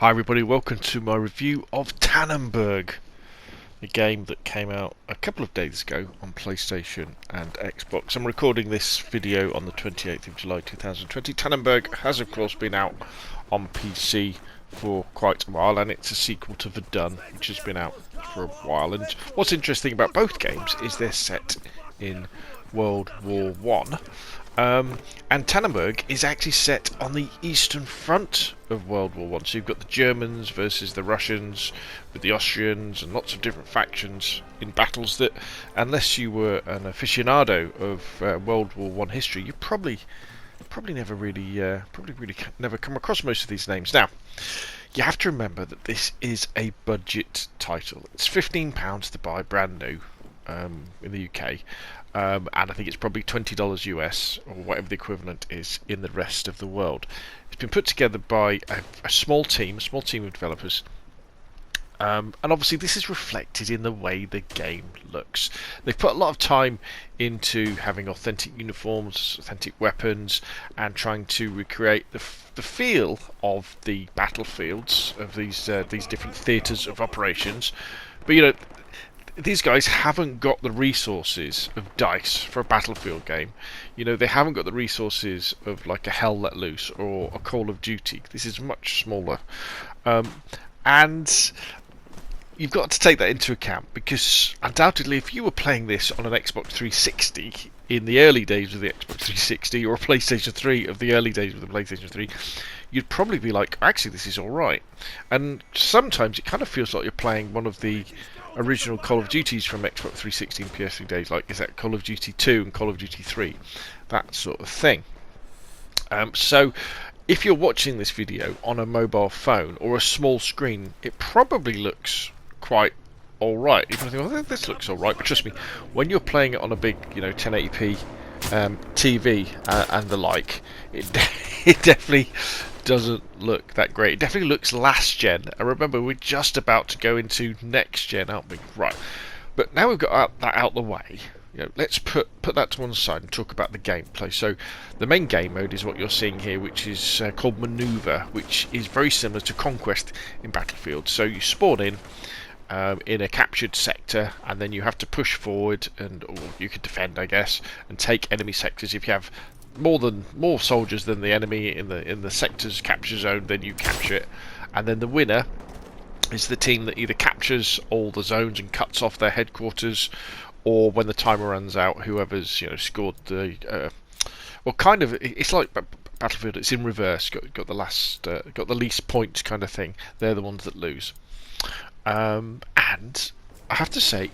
Hi everybody, welcome to my review of Tannenberg, a game that came out a couple of days ago on PlayStation and Xbox. I'm recording this video on the 28th of July 2020. Tannenberg has of course been out on PC for quite a while, and it's a sequel to Verdun, which has been out for a while. And what's interesting about both games is they're set in World War One. And Tannenberg is actually set on the Eastern Front of World War One. So you've got the Germans versus the Russians, with the Austrians, and lots of different factions in battles that, unless you were an aficionado of World War One history, you probably never really never come across most of these names. Now, you have to remember that this is a budget title. It's £15 to buy, brand new, in the UK. And I think it's probably $20 US, or whatever the equivalent is in the rest of the world. It's been put together by a small team of developers. And obviously this is reflected in the way the game looks. They've put a lot of time into having authentic uniforms, authentic weapons, and trying to recreate the feel of the battlefields of these different theatres of operations. But you know, these guys haven't got the resources of DICE for a Battlefield game. You know, they haven't got the resources of like a Hell Let Loose or a Call of Duty. This is much smaller. And you've got to take that into account, because undoubtedly if you were playing this on an Xbox 360 in the early days of the Xbox 360, or a PlayStation 3 of the early days of the PlayStation 3, you'd probably be like, actually this is alright. And sometimes it kind of feels like you're playing one of the original Call of Duties from Xbox 360 and PS3 days, like is that Call of Duty 2 and Call of Duty 3, that sort of thing. So if you're watching this video on a mobile phone or a small screen, it probably looks quite alright. You probably think, well, this looks alright, but trust me, when you're playing it on a big, 1080p TV and the like, it definitely doesn't look that great. It definitely looks last gen, and remember, we're just about to go into next gen, aren't we? Right. But now we've got that out the way, let's put that to one side and talk about the gameplay. So the main game mode is what you're seeing here, which is called Maneuver, which is very similar to Conquest in Battlefield. So you spawn in a captured sector, and then you have to push forward, or you can defend, I guess, and take enemy sectors. If you have more soldiers than the enemy in the sector's capture zone, then you capture it, and then the winner is the team that either captures all the zones and cuts off their headquarters, or when the timer runs out, whoever's scored the well, kind of, it's like Battlefield, it's in reverse. Got the least points kind of thing. They're the ones that lose. And I have to say,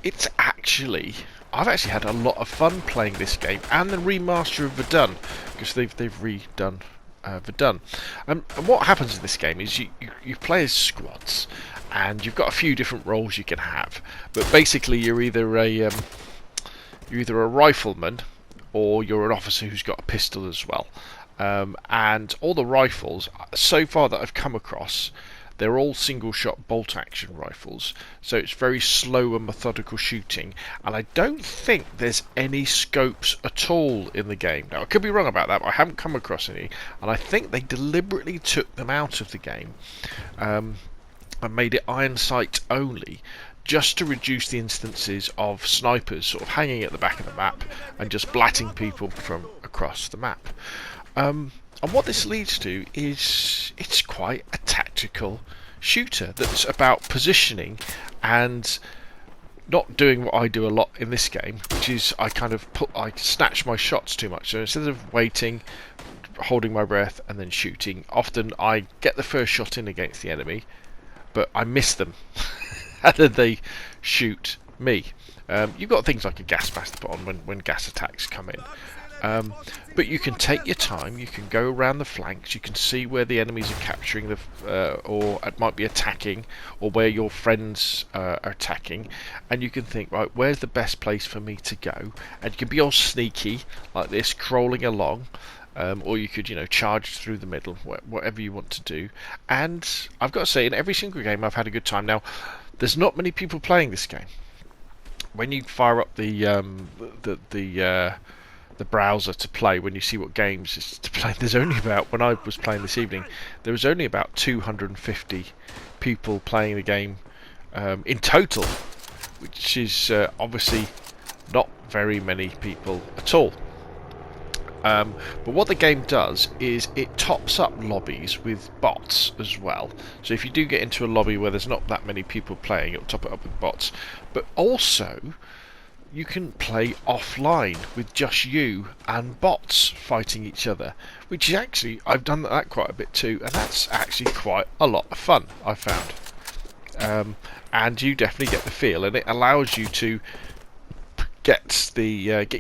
I've actually had a lot of fun playing this game and the remaster of Verdun, because they've redone Verdun. And what happens in this game is you play as squads, and you've got a few different roles you can have. But basically, you're either a rifleman, or you're an officer who's got a pistol as well. And all the rifles so far that I've come across, they're all single-shot bolt-action rifles, so it's very slow and methodical shooting, and I don't think there's any scopes at all in the game. Now, I could be wrong about that, but I haven't come across any, and I think they deliberately took them out of the game and made it iron sight only, just to reduce the instances of snipers sort of hanging at the back of the map and just blatting people from across the map. And what this leads to is it's quite a tactical shooter that's about positioning and not doing what I do a lot in this game, which is I snatch my shots too much. So instead of waiting, holding my breath and then shooting, often I get the first shot in against the enemy, but I miss them and then they shoot me. You've got things like a gas mask to put on when gas attacks come in. But you can take your time, you can go around the flanks, you can see where the enemies are capturing or it might be attacking, or where your friends are attacking, and you can think, right, where's the best place for me to go? And you can be all sneaky like this, crawling along, or you could charge through the middle, whatever you want to do. And I've got to say, in every single game I've had a good time. Now, there's not many people playing this game. When you fire up the the browser to play when you see what games is to play. There's only about, when I was playing this evening, there was only about 250 people playing the game in total, which is obviously not very many people at all. But what the game does is it tops up lobbies with bots as well. So if you do get into a lobby where there's not that many people playing, it'll top it up with bots. But also, you can play offline with just you and bots fighting each other, which is actually, I've done that quite a bit too, and that's actually quite a lot of fun, I've found. And you definitely get the feel, and it allows you to get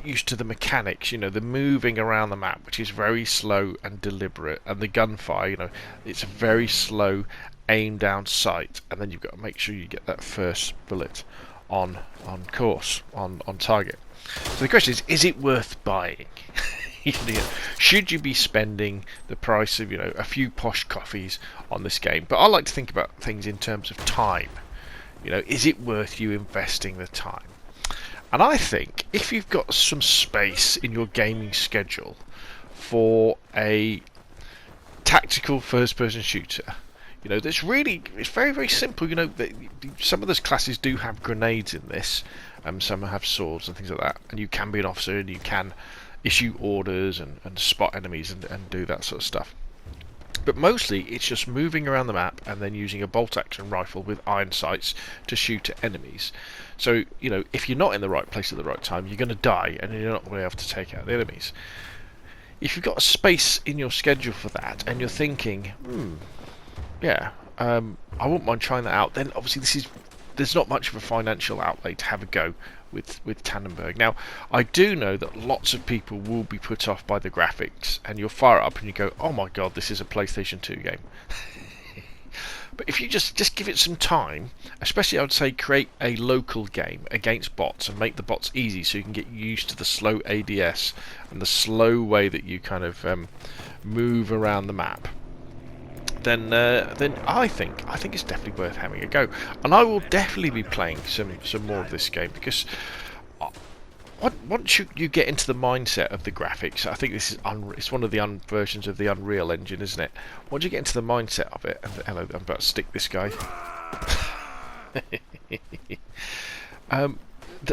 used to the mechanics, you know, the moving around the map, which is very slow and deliberate, and the gunfire, you know, it's a very slow aim down sight, and then you've got to make sure you get that first bullet on course, on target. So the question is it worth buying? You know, should you be spending the price of, you know, a few posh coffees on this game? But I like to think about things in terms of time. You know, is it worth you investing the time? And I think if you've got some space in your gaming schedule for a tactical first-person shooter, you know, it's very, very simple. You know, some of those classes do have grenades in this, some have swords and things like that, and you can be an officer and you can issue orders and spot enemies and do that sort of stuff. But mostly it's just moving around the map and then using a bolt-action rifle with iron sights to shoot at enemies. So, you know, if you're not in the right place at the right time, you're going to die and you're not going to be able to take out the enemies. If you've got a space in your schedule for that and you're thinking, yeah, I wouldn't mind trying that out, then obviously there's not much of a financial outlay to have a go with Tannenberg. Now, I do know that lots of people will be put off by the graphics, and you'll fire it up and you go, oh my god, this is a PlayStation 2 game. But if you just give it some time, especially I would say create a local game against bots and make the bots easy so you can get used to the slow ADS and the slow way that you kind of move around the map, then I think it's definitely worth having a go. And I will definitely be playing some more of this game, because once you get into the mindset of the graphics, I think this is it's one of the versions of the Unreal Engine, isn't it? Once you get into the mindset of it, and hello, I'm about to stick this guy.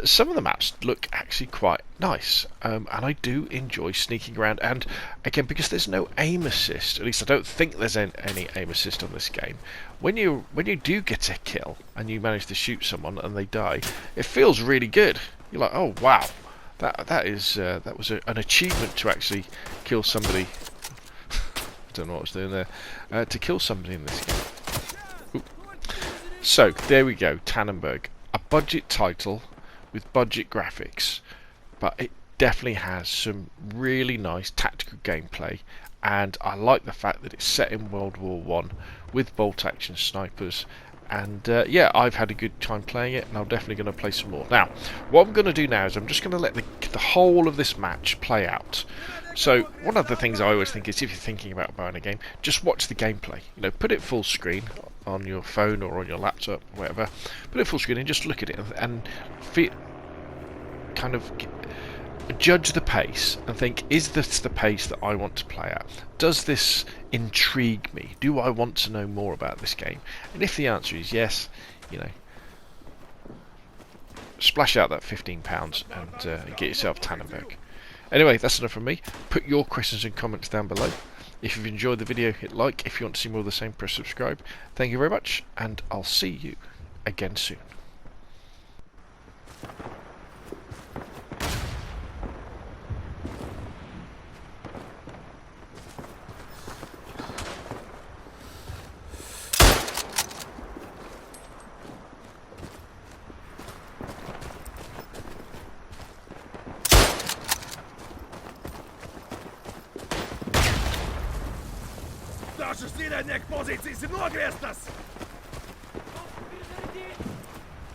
Some of the maps look actually quite nice, and I do enjoy sneaking around. And again, because there's no aim assist, at least I don't think there's any aim assist on this game, when you do get a kill and you manage to shoot someone and they die, it feels really good. You're like, oh wow, that was an achievement to actually kill somebody. I don't know what I was doing there. To kill somebody in this game. Ooh. So there we go, Tannenberg, a budget title with budget graphics, but it definitely has some really nice tactical gameplay, and I like the fact that it's set in World War One with bolt action snipers, and yeah, I've had a good time playing it, and I'm definitely going to play some more. Now, what I'm going to do now is I'm just going to let the whole of this match play out. So one of the things I always think is, if you're thinking about buying a game, just watch the gameplay. You know, put it full screen on your phone or on your laptop, whatever. Put it full screen and just look at it and kind of judge the pace and think, is this the pace that I want to play at? Does this intrigue me? Do I want to know more about this game? And if the answer is yes, you know, splash out that £15 and get yourself Tannenberg. Anyway, that's enough from me. Put your questions and comments down below. If you've enjoyed the video, hit like. If you want to see more of the same, press subscribe. Thank you very much, and I'll see you again soon. Došli si na k pozícii, si nogrieztas!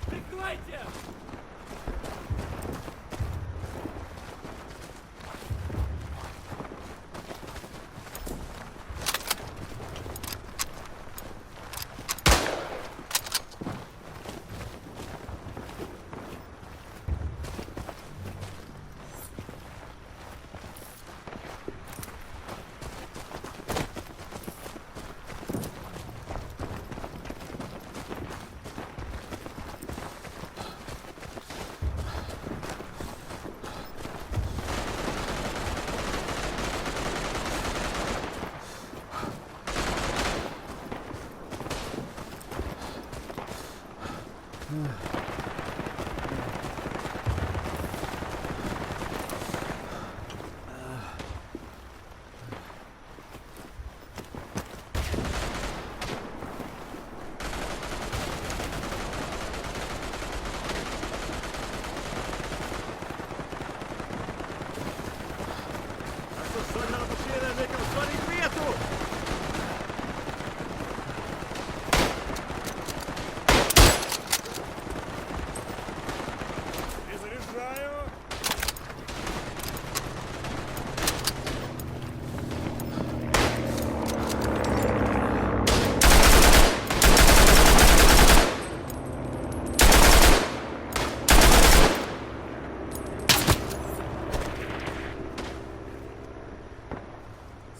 Прикрывайте!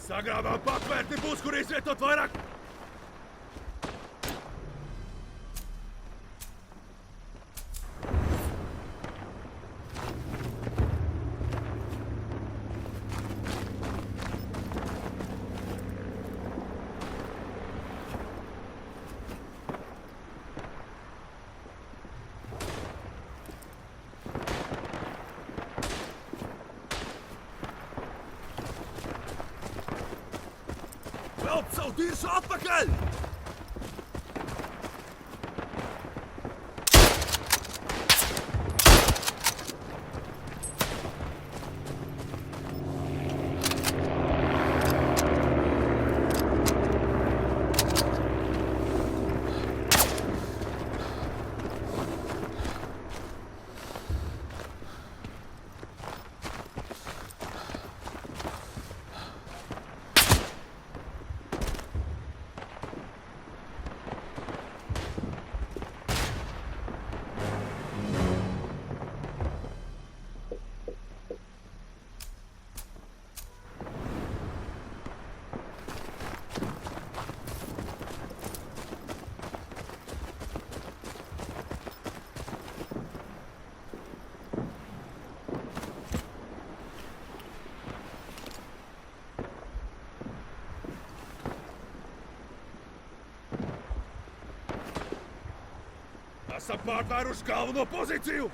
Sagrāvām pakvērti būs, kur izvietot vairāk! Velc savu dirsu atpakaļ! Esam pārvēruši galveno pozīciju!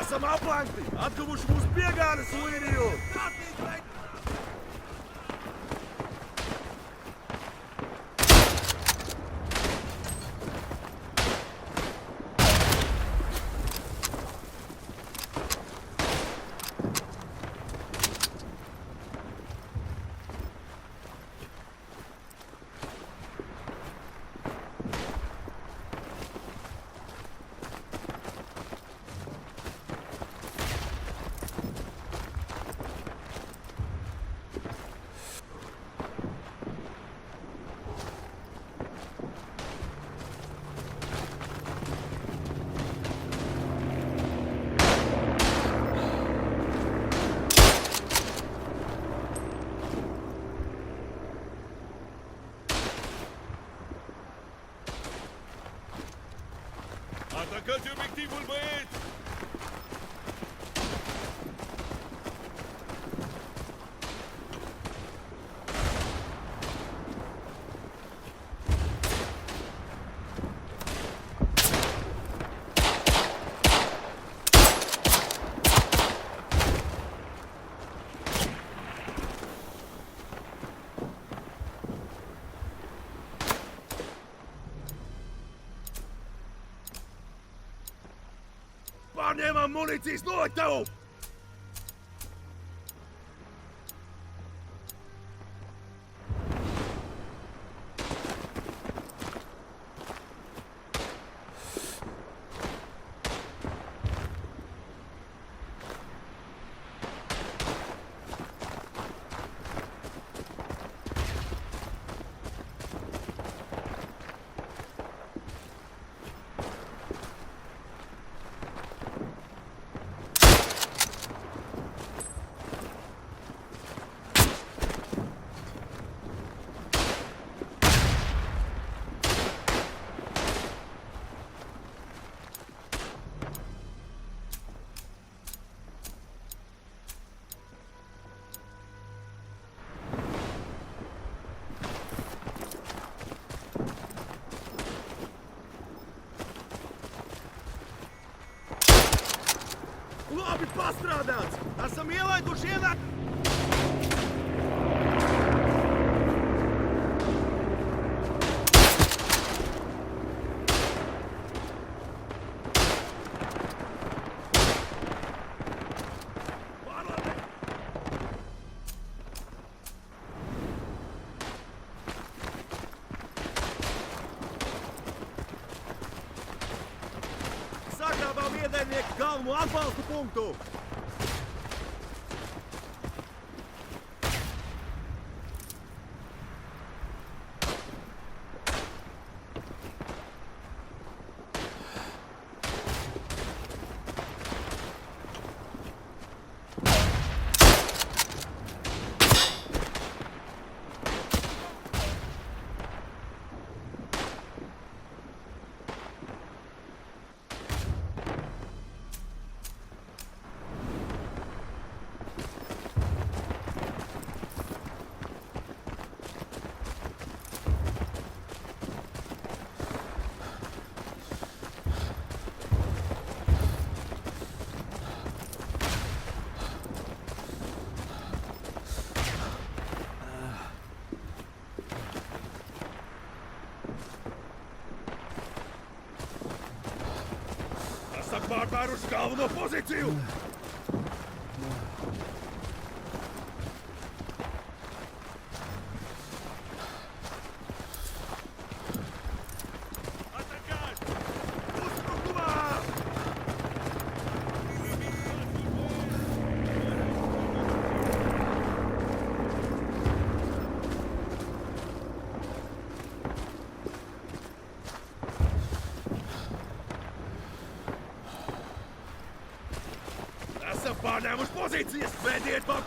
Esam aplenkti! Atguvuši mūsu piegādes līniju! Atacante obiectivul, băieți! Pārņēmām munīcijas noliktavu! Labi pastrādāts! Esam ielaiduši ienāk... Pārlabi! Sagrābām ienaidnieku galveno atbalstu punktu! Esam pārvēruši galveno pozīciju! Atacant! Uzbrukumā! Esam pārņēmuši pozīcijas! Bēdiet pa...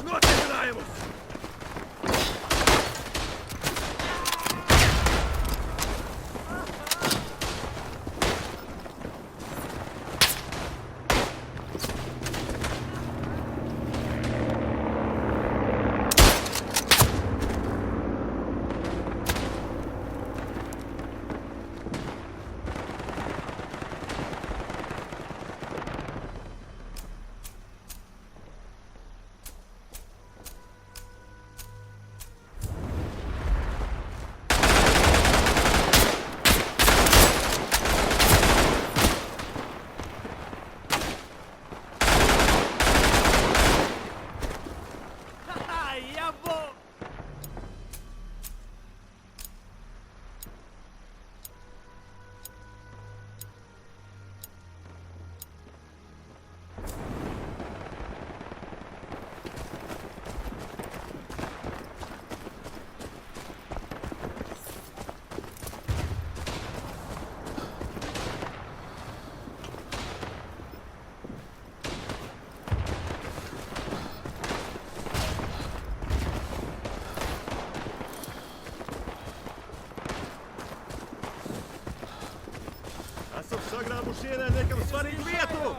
Noticinamus! Sagrābu šienē nekam svarīgu vietu!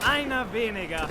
Einer weniger.